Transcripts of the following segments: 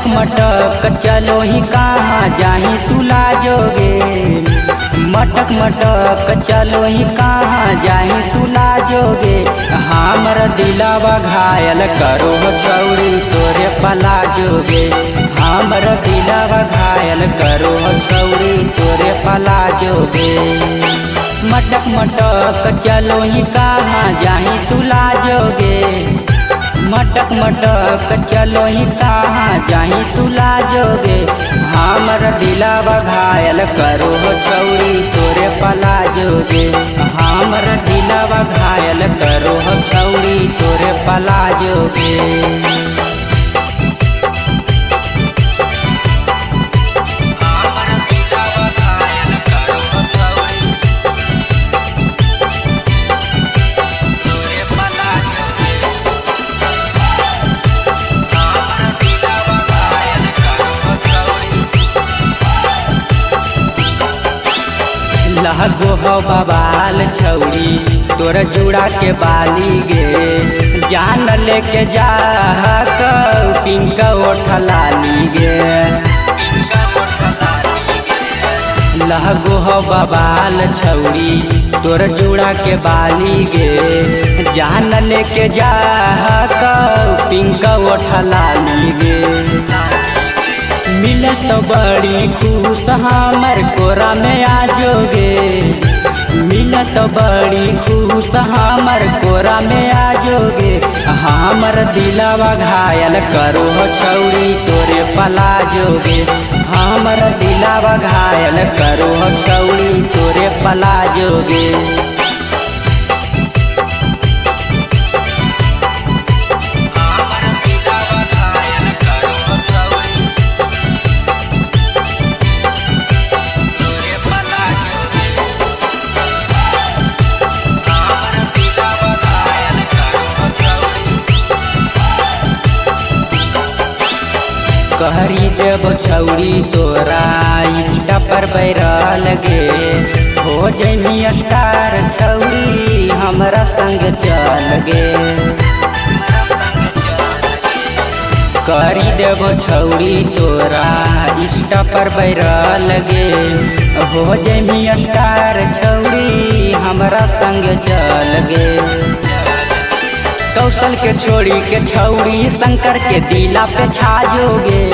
मटक चलो ही कहाँ जाही तुला जोगे। मटक मटक चलो ही कहाँ जाही तुला जोगे। हमर दिलावा घायल करो छौरी तोरे पला जोगे। हमर दिलावा घायल करो छौरी तोरे पला जोगे। मटक मटक चलो ही कहाँ जाही तुला जोगे। मटक मटक चलो ही कहाँ जाही तुला जोगे। हमर दिलावा घायल करो छौरी तोरे पला जोगे। हमर दिलावा घायल करो छौरी तोरे पला जोगे। लहगो हो बवाल छौरी तोर जुड़ा के बाली गे। जान लेके जा पिंक ओठलाली गे। लहगो हो बवाल छौरी तोर जुड़ा के बाली गे। जान लेके जा पिंक ओठलाली गे। मिलत बड़ी खुश हमर कोरा में आजोगे। मिलत बड़ी खुश हमर कोरा में आजोगे। हमर दिलावा घायल करो छौरी तोरे पला जोगे। हमर दिलावा घायल करो छौरी तोरे पला जोगे। कहरी देव छौरी तोरा इंस्टा पर वायरल गे। हो जमी स्टार छौरी हमरा संग चल गे। करी देव छौरी तोरा इंस्टा पर वायरल गे। हो जमी स्टार छौरी हमरा संग चल गे। कौशल के छोड़ी के छौरी शंकर के दिला पे छा जोगे।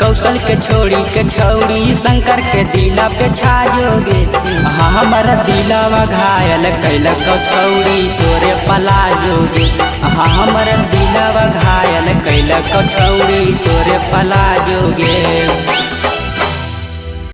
कौशल के छोड़ी के छौरी शंकर के दिला पे छा जोगे। हमर दिलावा घायल कैलक छौरी तोरे पला जोगे। हमर दिलावा घायल कैलक छौरी तोरे पला जोगे।